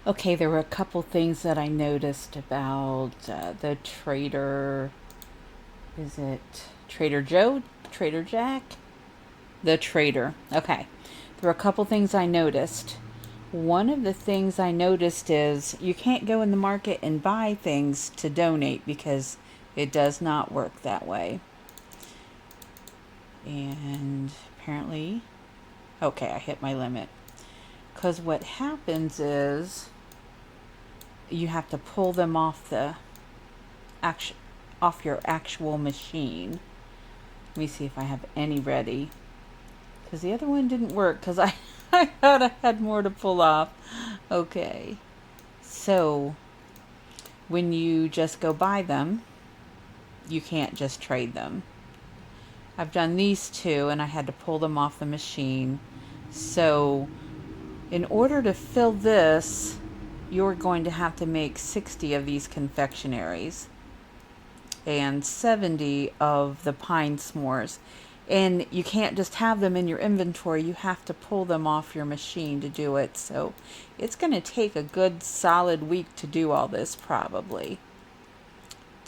Okay, there were a couple things that I noticed about the Trader. Is it Trader Joe? Trader Jack? The Trader. Okay. There were a couple things I noticed. One of the things I noticed is you can't go in the market and buy things to donate because it does not work that way. And apparently, okay, I hit my limit. Because what happens is you have to pull them act- off your actual machine. Let me see if I have any ready. Because the other one didn't work because I thought I had more to pull off. Okay. So when you just go buy them, you can't just trade them. I've done these two and I had to pull them off the machine. So in order to fill this, you're going to have to make 60 of these confectionaries and 70 of the pine s'mores. And you can't just have them in your inventory. You have to pull them off your machine to do it. So it's going to take a good solid week to do all this, probably.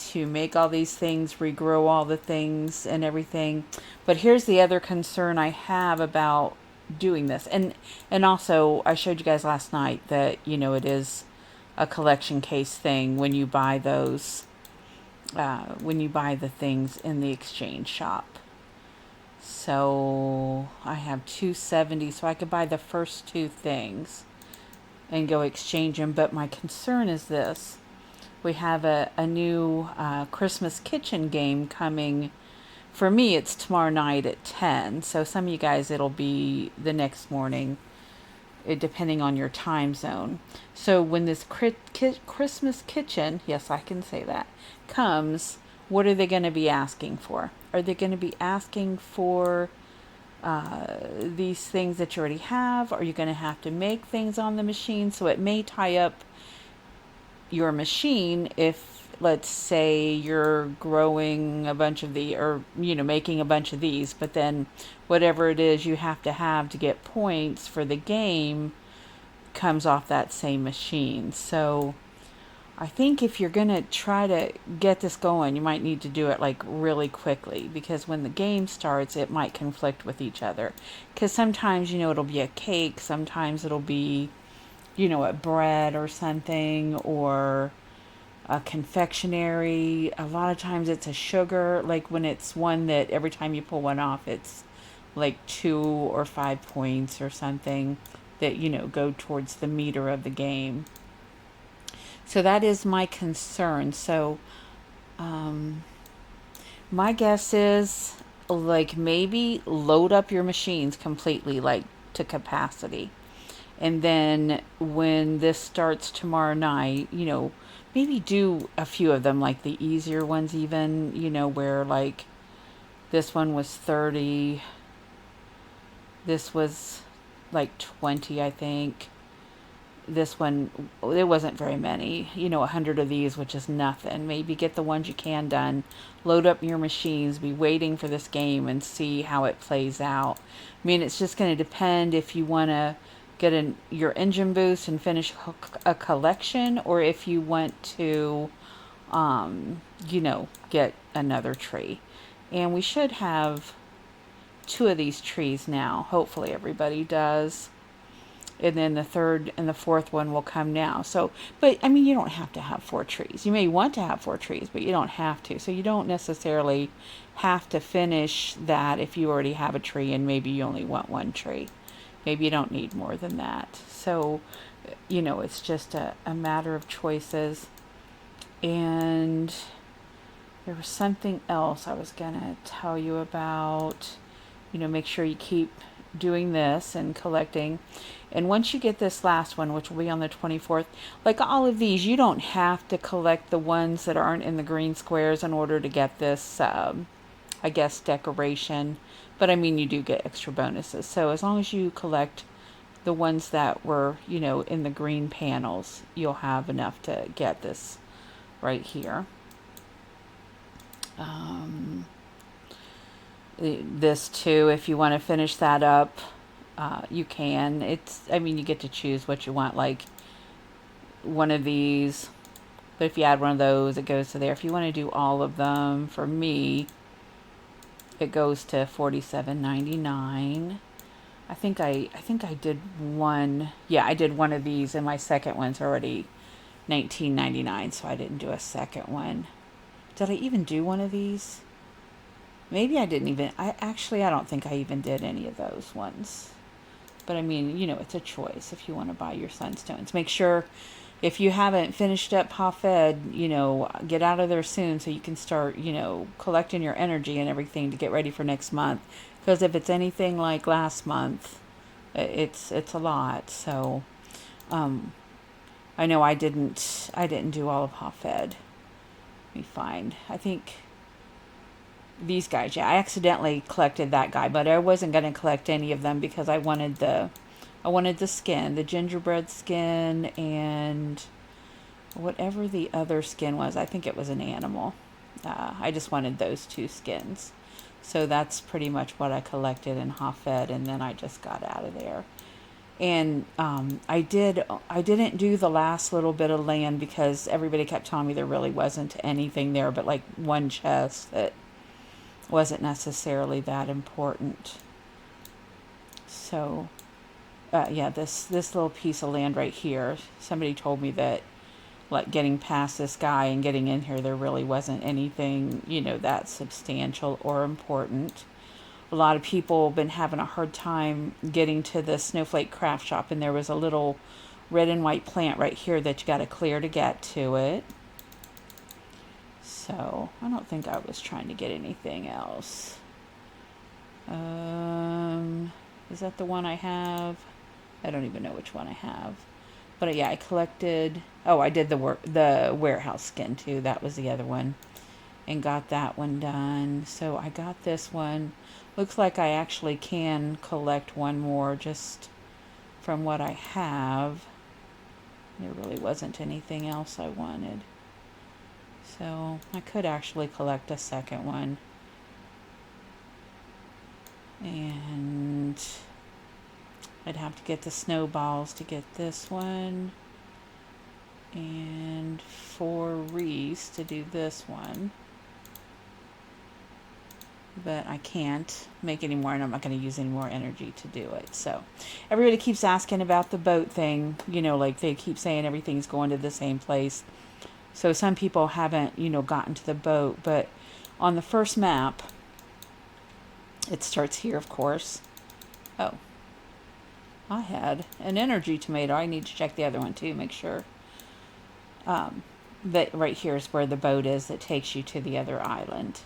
To make all these things, regrow all the things and everything. But here's the other concern I have about doing this. And also I showed you guys last night that, it is a collection case thing when you buy the things in the exchange shop. So I have 270, so I could buy the first two things and go exchange them. But my concern is this: we have a new Christmas kitchen game coming. For me, it's tomorrow night at 10. So some of you guys, it'll be the next morning, depending on your time zone. So when this Christmas kitchen, yes, I can say that, comes, what are they going to be asking for? Are they going to be asking for these things that you already have? Are you going to have to make things on the machine? So it may tie up your machine if, let's say, you're growing a bunch of or making a bunch of these, but then whatever it is you have to get points for the game comes off that same machine. So I think if you're going to try to get this going, you might need to do it like really quickly, because when the game starts, it might conflict with each other. Because sometimes, it'll be a cake, sometimes it'll be, a bread or something, or a confectionery. A lot of times it's a sugar, like when it's one that every time you pull one off, it's like 2 or 5 points or something that, go towards the meter of the game. So that is my concern. So, um, my guess is like maybe load up your machines completely, like to capacity. And then when this starts tomorrow night, maybe do a few of them, like the easier ones, even, where like this one was 30, this was like 20, I think. This one, there wasn't very many, 100 of these, which is nothing. Maybe get the ones you can done, load up your machines, be waiting for this game and see how it plays out. I mean, it's just going to depend if you want to get your engine boost and finish a collection, or if you want to, get another tree. And we should have two of these trees now. Hopefully, everybody does, and then the third and the fourth one will come now. So, but I mean, you don't have to have four trees. You may want to have four trees, but you don't have to. So you don't necessarily have to finish that if you already have a tree and maybe you only want one tree. Maybe you don't need more than that. So, it's just a matter of choices. And there was something else I was going to tell you about. Make sure you keep doing this and collecting. And once you get this last one, which will be on the 24th, like all of these, you don't have to collect the ones that aren't in the green squares in order to get this, I guess, decoration. But I mean, you do get extra bonuses. So as long as you collect the ones that were, in the green panels, you'll have enough to get this right here. Um, this too, if you want to finish that up, you can. I mean, you get to choose what you want. Like one of these. But if you add one of those, it goes to there. If you want to do all of them, for me, it goes to $47.99. I think I did one. Yeah, I did one of these, and my second one's already $19.99, so I didn't do a second one. Did I even do one of these? Maybe I didn't even. I don't think I even did any of those ones. But I mean, it's a choice if you want to buy your sunstones. Make sure if you haven't finished up Hafed, get out of there soon so you can start, collecting your energy and everything to get ready for next month. Because if it's anything like last month, it's a lot. So, I know I didn't do all of Hafed. Let me find. I think these guys. Yeah, I accidentally collected that guy, but I wasn't going to collect any of them because I wanted the skin, the gingerbread skin, and whatever the other skin was. I think it was an animal. I just wanted those two skins. So that's pretty much what I collected in Hafed, and then I just got out of there. And I didn't do the last little bit of land because everybody kept telling me there really wasn't anything there but like one chest that wasn't necessarily that important. So yeah, this little piece of land right here, somebody told me that like getting past this guy and getting in here, there really wasn't anything, that substantial or important. A lot of people have been having a hard time getting to the Snowflake Craft Shop, and there was a little red and white plant right here that you got to clear to get to it. So I don't think I was trying to get anything else. Is that the one I have? I don't even know which one I have. But yeah, I collected. Oh, I did the warehouse skin too. That was the other one, and got that one done. So I got this one. Looks like I actually can collect one more just from what I have. There really wasn't anything else I wanted. So I could actually collect a second one. And I'd have to get the snowballs to get this one. And 4 wreaths to do this one. But I can't make any more, and I'm not going to use any more energy to do it. So everybody keeps asking about the boat thing, like they keep saying everything's going to the same place. So some people haven't, gotten to the boat, but on the first map, it starts here, of course. Oh, I had an energy tomato. I need to check the other one too, make sure. That right here is where the boat is that takes you to the other island.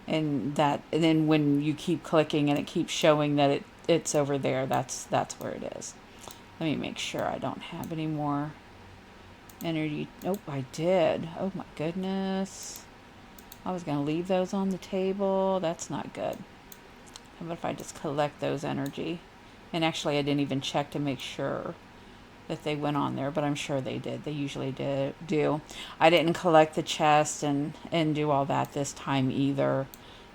And then when you keep clicking and it keeps showing that it's over there, that's where it is. Let me make sure I don't have any more energy. Nope, I did. Oh my goodness. I was going to leave those on the table. That's not good. How about if I just collect those energy? And actually I didn't even check to make sure that they went on there, but I'm sure they did. They usually do. I didn't collect the chest and do all that this time either.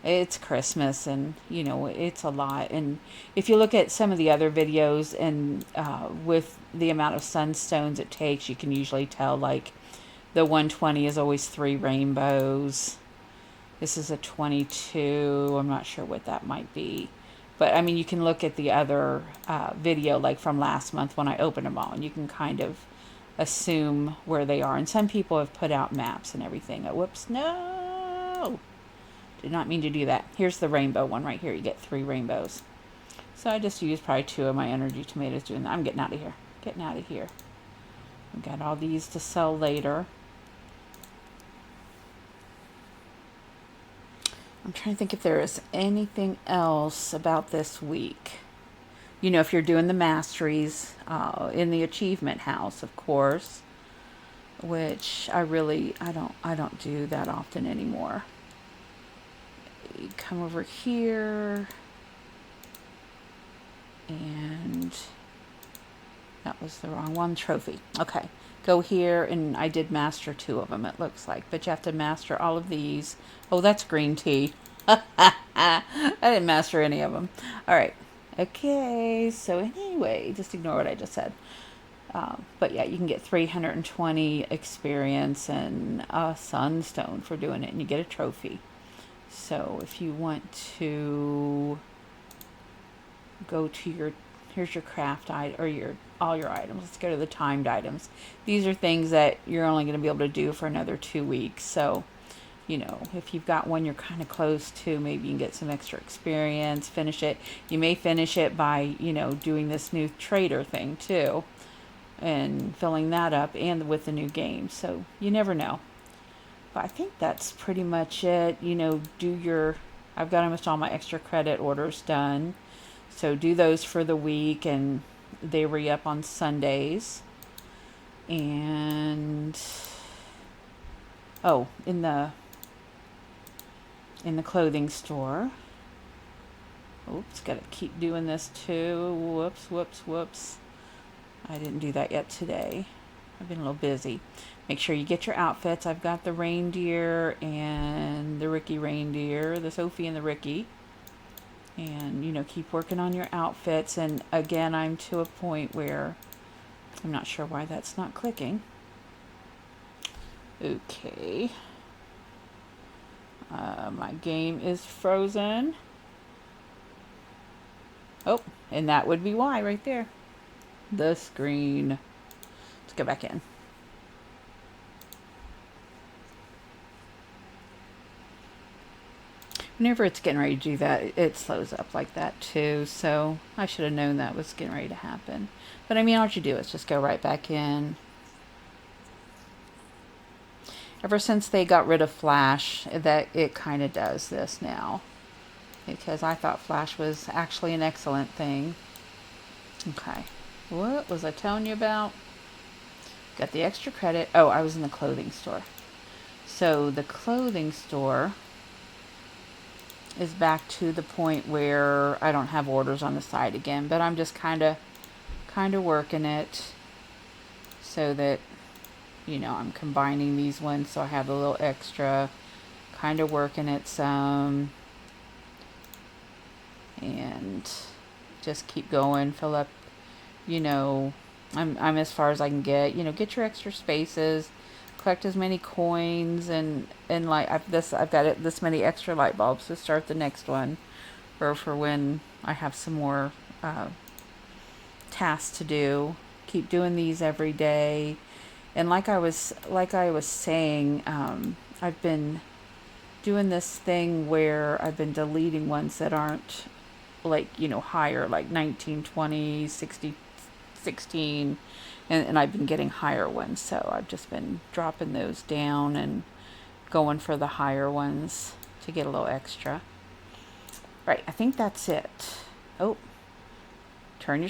It's Christmas, and it's a lot. And if you look at some of the other videos, and with the amount of sunstones it takes, you can usually tell like the 120 is always 3 rainbows. This is a 22. I'm not sure what that might be. But, I mean, you can look at the other video, like from last month when I opened them all, and you can kind of assume where they are. And some people have put out maps and everything. Oh, whoops, no! Did not mean to do that. Here's the rainbow one right here. You get 3 rainbows. So I just used probably 2 of my energy tomatoes doing that. I'm getting out of here. Getting out of here. I've got all these to sell later. I'm trying to think if there is anything else about this week. If you're doing the masteries in the achievement house, of course, which I don't do that often anymore. You come over here, and that was the wrong one. Trophy. Okay. Go here, and I did master 2 of them, it looks like. But you have to master all of these. Oh, that's green tea. I didn't master any of them. All right. Okay, so anyway, just ignore what I just said. But yeah, you can get 320 experience and a sunstone for doing it, and you get a trophy. So if you want to go to your, here's your craft item, or your all your items. Let's go to the timed items. These are things that you're only going to be able to do for another 2 weeks. So, you know, if you've got one you're kind of close to, maybe you can get some extra experience, finish it. You may finish it by, you know, doing this new trader thing too, and filling that up, and with the new game. So you never know. But I think that's pretty much it. You know, I've got almost all my extra credit orders done. So do those for the week, and they re-up on Sundays. And oh, in the clothing store. Oops, gotta keep doing this too. Whoops. I didn't do that yet today. I've been a little busy. Make sure you get your outfits. I've got the reindeer and the Ricky reindeer, the Sophie and the Ricky. And, you know, keep working on your outfits. And again, I'm to a point where I'm not sure why that's not clicking. Okay. My game is frozen. Oh, and that would be why right there. The screen. Let's go back in. Whenever it's getting ready to do that, it slows up like that too. So I should have known that was getting ready to happen. But I mean, all you do is just go right back in. Ever since they got rid of Flash, that it kind of does this now. Because I thought Flash was actually an excellent thing. Okay. What was I telling you about? Got the extra credit. Oh, I was in the clothing store. So the clothing store is back to the point where I don't have orders on the side again, but I'm just kind of working it so that, you know, I'm combining these ones so I have a little extra, kind of working it some, and just keep going, fill up, you know, I'm as far as I can get, you know, get your extra spaces, collect as many coins, and like I've got this many extra light bulbs to start the next one, or for when I have some more tasks to do. Keep doing these every day, and like I was saying, I've been doing this thing where I've been deleting ones that aren't, like, you know, higher, like 19, 20, 60, 16, and I've been getting higher ones, so I've just been dropping those down and going for the higher ones to get a little extra. Right, I think that's it. Oh,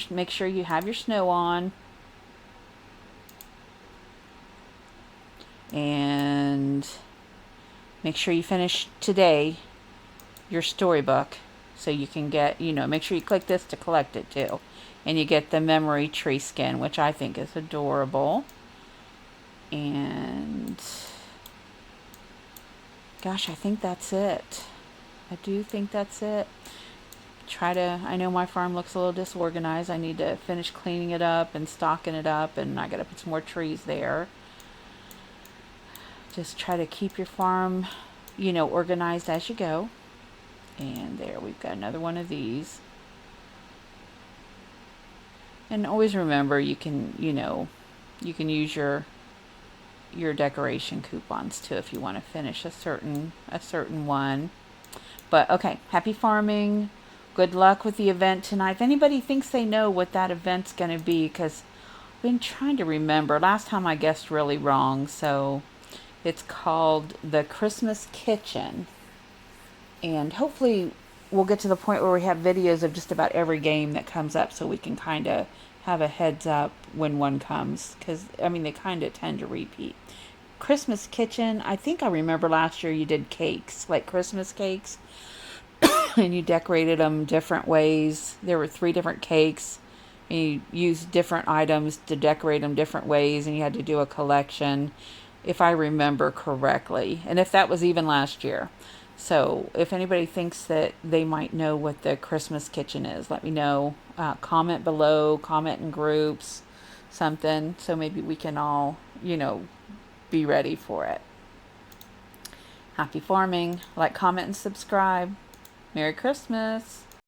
make sure you have your snow on, and make sure you finish today your storybook, so you can get, you know, make sure you click this to collect it too. And you get the memory tree skin, which I think is adorable. And gosh, I think that's it. I do think that's it. I know my farm looks a little disorganized. I need to finish cleaning it up and stocking it up, and I gotta put some more trees there. Just try to keep your farm, you know, organized as you go. And there, we've got another one of these. And always remember, you can, you know, you can use your decoration coupons too if you want to finish a certain one. But okay, happy farming. Good luck with the event tonight. If anybody thinks they know what that event's going to be, because I've been trying to remember. Last time I guessed really wrong, so it's called the Christmas Kitchen. And hopefully we'll get to the point where we have videos of just about every game that comes up, so we can kind of have a heads up when one comes, because I mean, they kind of tend to repeat. Christmas Kitchen, I think I remember last year you did cakes, like Christmas cakes, and you decorated them different ways. There were 3 different cakes, and you used different items to decorate them different ways, and you had to do a collection, if I remember correctly, and if that was even last year. So if anybody thinks that they might know what the Christmas Kitchen is, let me know. Comment below, comment in groups, something, so maybe we can all, be ready for it. Happy farming. Like, comment, and subscribe. Merry Christmas.